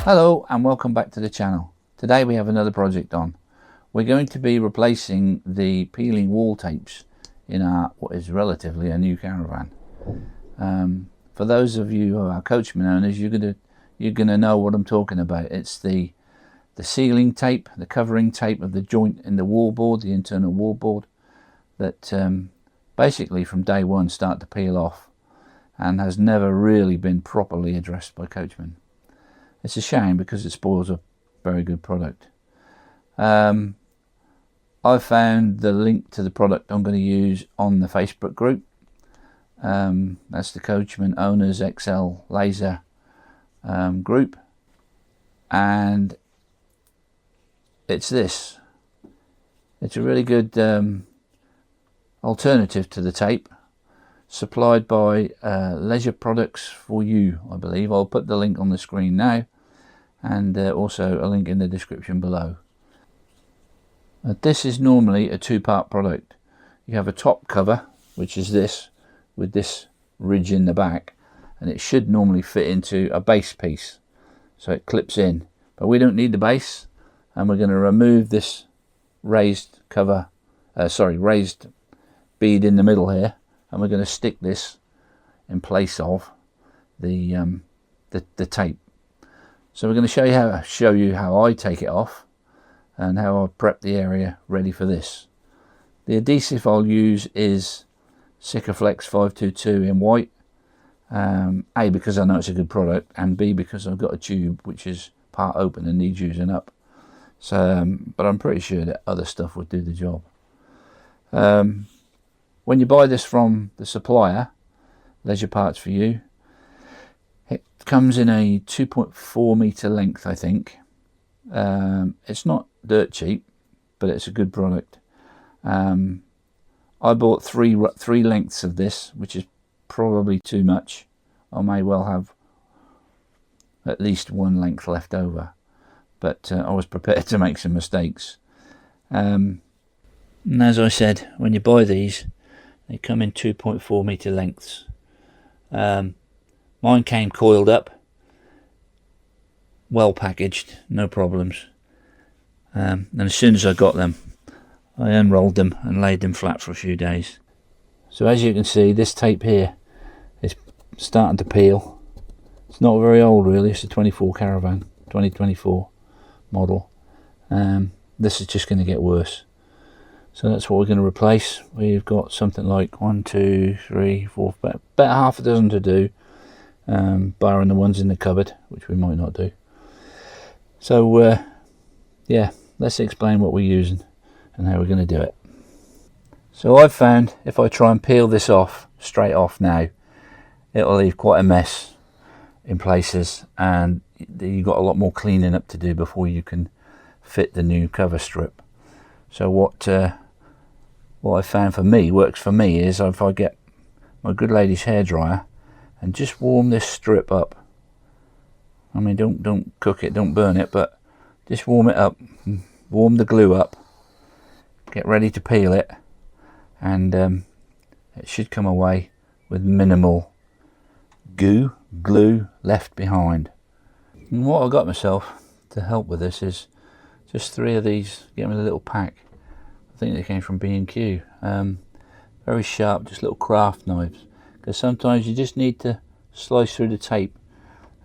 Hello and welcome back to the channel. Today we have another project on. We're going to be replacing the peeling wall tapes in our what is relatively a new caravan. For those of you who are Coachman owners, you're gonna know what I'm talking about. It's the sealing tape, the covering tape of the joint in the wall board, the internal wall board, that basically from day one start to peel off and has never really been properly addressed by Coachman. It's a shame because it spoils a very good product. I found the link to the product I'm going to use on the Facebook group. That's the Coachman Owners Xcel Laser group, and it's this. It's a really good alternative to the tape, supplied by Leisure Products for You, I believe. I'll put the link on the screen now, and also a link in the description below. This is normally a two-part product. You have a top cover, which is this, with this ridge in the back, and it should normally fit into a base piece, so it clips in. But we don't need the base, and we're going to remove this raised cover, raised bead in the middle here, and we're going to stick this in place of the tape. So we're going to show you how I take it off and how I prep the area ready for this. The adhesive I'll use is Sikaflex 522 in white. A, because I know it's a good product, and B, because I've got a tube which is part open and needs using up. So, but I'm pretty sure that other stuff would do the job. When you buy this from the supplier, Leisure Parts for You, it comes in a 2.4 meter length, I think. It's not dirt cheap, but it's a good product. I bought three lengths of this, which is probably too much. I may well have at least one length left over, but I was prepared to make some mistakes. And as I said, when you buy these, they come in 2.4 meter lengths. Mine came coiled up, well packaged, no problems. And as soon as I got them, I unrolled them and laid them flat for a few days. So as you can see, this tape here is starting to peel. It's not very old really, it's a 24 caravan, 2024 model. This is just going to get worse. So that's what we're going to replace. We've got something like 1, 2, 3, 4, about half a dozen to do, barring the ones in the cupboard, which we might not do. So yeah, let's explain what we're using and how we're going to do it. So I've found if I try and peel this off straight off now, it'll leave quite a mess in places, and you've got a lot more cleaning up to do before you can fit the new cover strip. So what I found for me, works for me, is if I get my good lady's hairdryer and just warm this strip up. I mean, don't cook it, don't burn it, but just warm it up, warm the glue up, get ready to peel it, and it should come away with minimal glue left behind. And what I got myself to help with this is just 3 of these, get me a little pack. I think they came from B&Q. Very sharp, just little craft knives, because sometimes you just need to slice through the tape.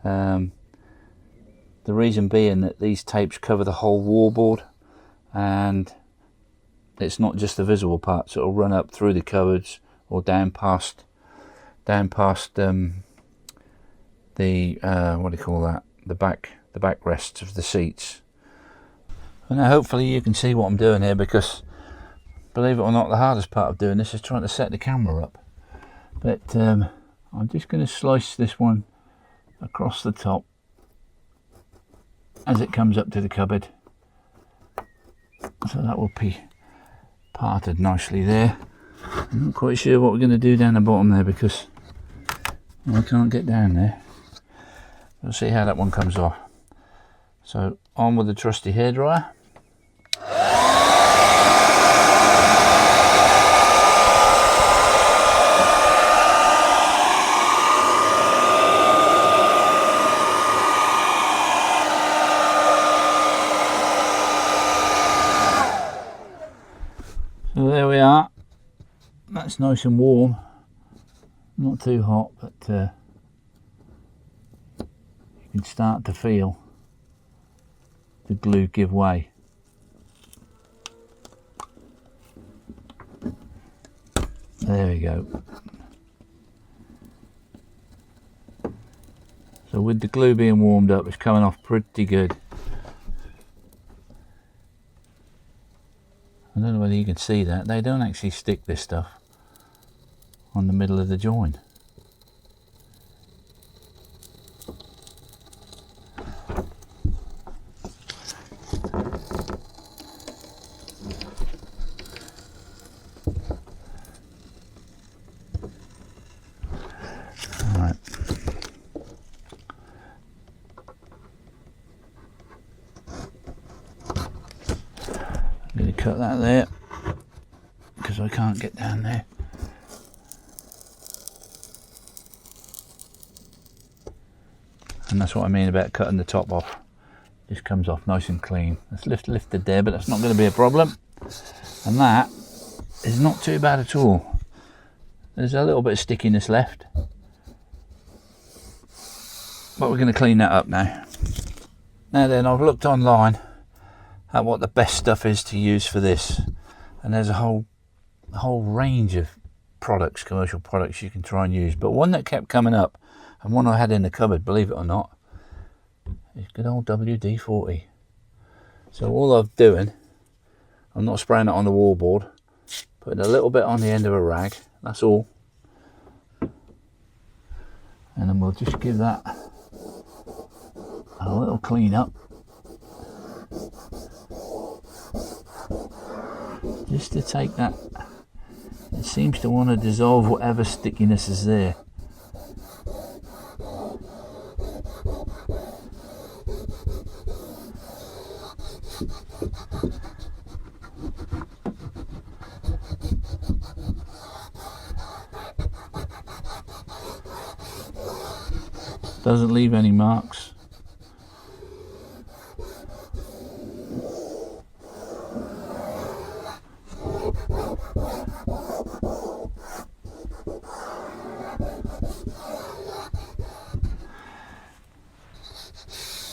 The reason being that these tapes cover the whole wall board, and it's not just the visible parts. It'll run up through the cupboards or down past the what do you call that? The back rests of the seats. And now hopefully you can see what I'm doing here, because believe it or not, the hardest part of doing this is trying to set the camera up. But I'm just going to slice this one across the top as it comes up to the cupboard, so that will be parted nicely there. I'm not quite sure what we're going to do down the bottom there, because I can't get down there. We'll see how that one comes off. So on with the trusty hairdryer. So there we are. That's nice and warm, not too hot, but you can start to feel the glue give way. There we go. So with the glue being warmed up, it's coming off pretty good. I don't know whether you can see that. They don't actually stick this stuff on the middle of the join. Cut that there because I can't get down there. And that's what I mean about cutting the top off. Just comes off nice and clean. It's lifted there, but that's not going to be a problem. And that is not too bad at all. There's a little bit of stickiness left, but we're going to clean that up now. Now then, I've looked online at what the best stuff is to use for this, and there's a whole range of products, commercial products you can try and use, but one that kept coming up, and one I had in the cupboard, believe it or not, is good old WD-40. So all I'm doing, I'm not spraying it on the wallboard, putting a little bit on the end of a rag, that's all, and then we'll just give that a little clean up. Just to take that, it seems to want to dissolve whatever stickiness is there. Doesn't leave any marks.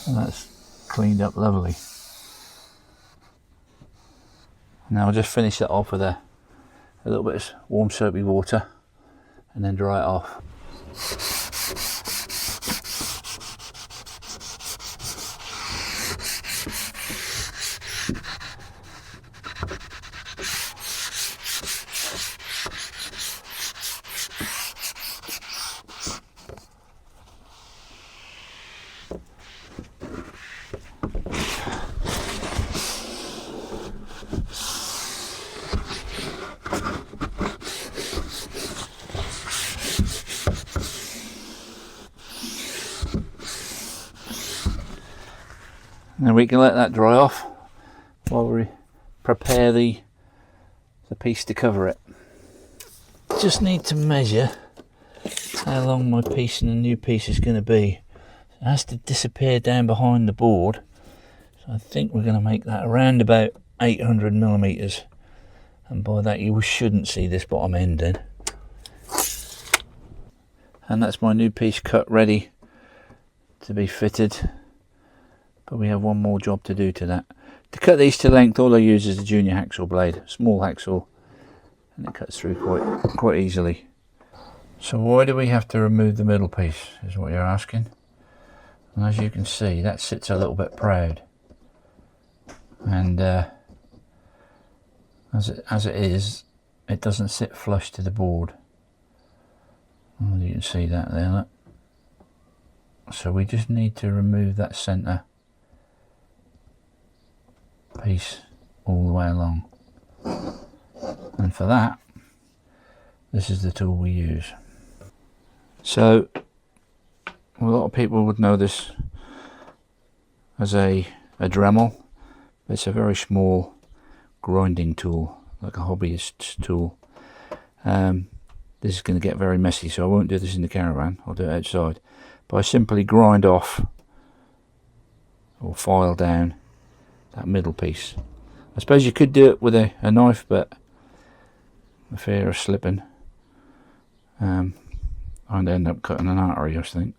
And that's cleaned up lovely. Now I'll just finish that off with a little bit of warm soapy water and then dry it off. And we can let that dry off while we prepare the piece to cover it. Just need to measure how long my piece and the new piece is going to be. It has to disappear down behind the board, so I think we're going to make that around about 800 millimeters, and by that you shouldn't see this bottom end in. And that's my new piece cut, ready to be fitted. But we have one more job to do to that. To cut these to length, all I use is a junior hacksaw blade, small hacksaw, and it cuts through quite easily. So why do we have to remove the middle piece, is what you're asking. And as you can see, that sits a little bit proud, and as it is, it doesn't sit flush to the board. Well, you can see that there. Look. So we just need to remove that centre piece all the way along, and for that, this is the tool we use. So a lot of people would know this as a Dremel. It's a very small grinding tool, like a hobbyist tool. This is going to get very messy, so I won't do this in the caravan, I'll do it outside. But I simply grind off or file down that middle piece. I suppose you could do it with a knife, but the fear of slipping. I'd end up cutting an artery, I think.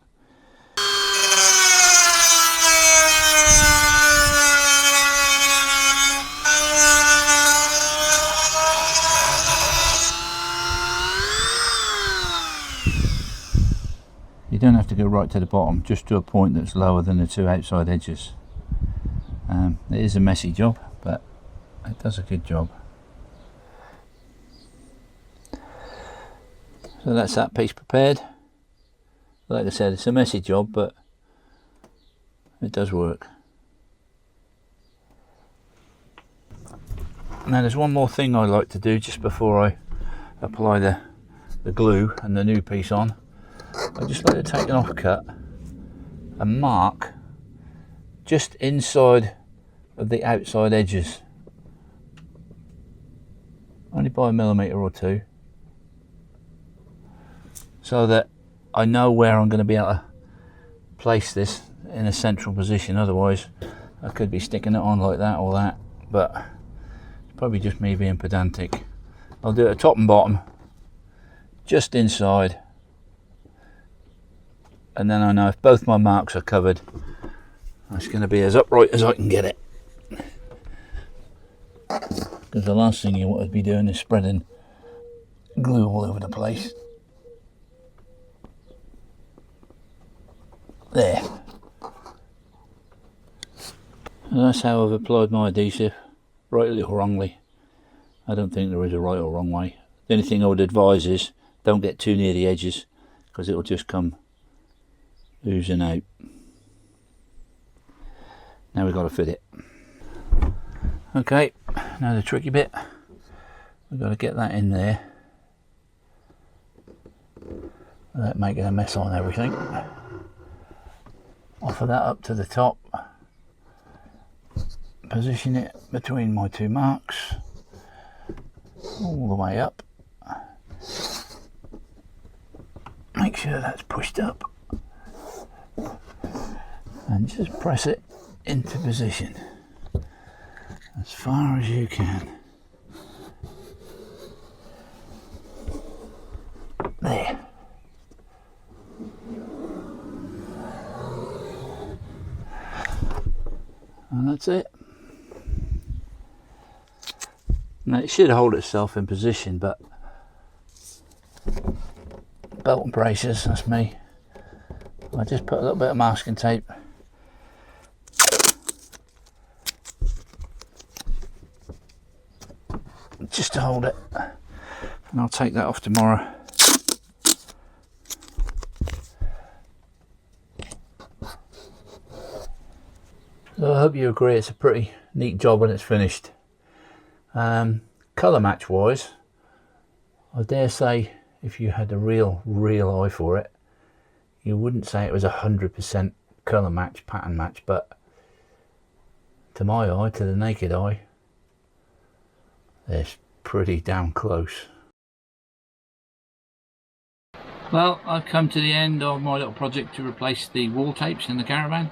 You don't have to go right to the bottom, just to a point that's lower than the two outside edges. It is a messy job, but it does a good job. So that's that piece prepared. Like I said, it's a messy job, but it does work. Now there's one more thing I like to do just before I apply the glue and the new piece on. I just like to take an offcut and mark just inside of the outside edges, only by a millimetre or two, so that I know where I'm going to be able to place this in a central position. Otherwise I could be sticking it on like that or that, but it's probably just me being pedantic. I'll do it at top and bottom, just inside, and then I know if both my marks are covered, it's going to be as upright as I can get it. Because the last thing you want to be doing is spreading glue all over the place. There. And that's how I've applied my adhesive, rightly or wrongly. I don't think there is a right or wrong way. The only thing I would advise is don't get too near the edges, because it'll just come oozing out. Now we've got to fit it. Okay, now the tricky bit, we've got to get that in there without making a mess on everything. Offer that up to the top, position it between my two marks all the way up, make sure that's pushed up, and just press it into position as far as you can. There. And that's it. Now it should hold itself in position, but belt and braces, that's me. I just put a little bit of masking tape just to hold it, and I'll take that off tomorrow. So I hope you agree it's a pretty neat job when it's finished. Colour match wise, I dare say if you had a real eye for it, you wouldn't say it was 100% colour match, pattern match, but to my eye, to the naked eye, it's pretty damn close. Well, I've come to the end of my little project to replace the wall tapes in the caravan.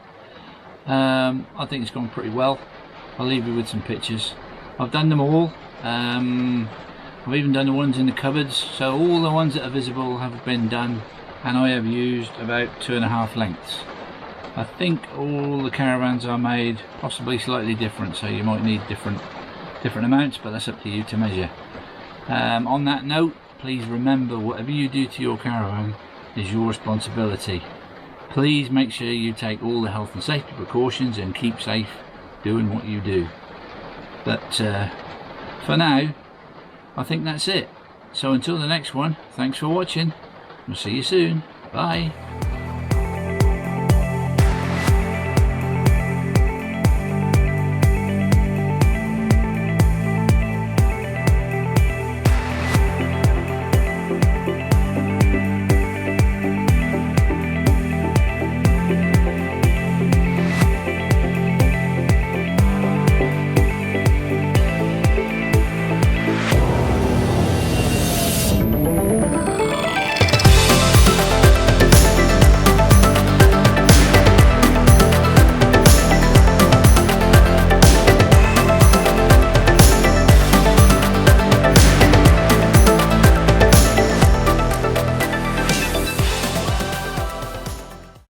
I think it's gone pretty well. I'll leave you with some pictures. I've done them all. I've even done the ones in the cupboards, so all the ones that are visible have been done, and I have used about 2.5 lengths. I think all the caravans are made possibly slightly different, so you might need different amounts, but that's up to you to measure. On that note, please remember, whatever you do to your caravan is your responsibility. Please make sure you take all the health and safety precautions and keep safe doing what you do. But for now, I think that's it. So until the next one, thanks for watching. We'll see you soon. Bye.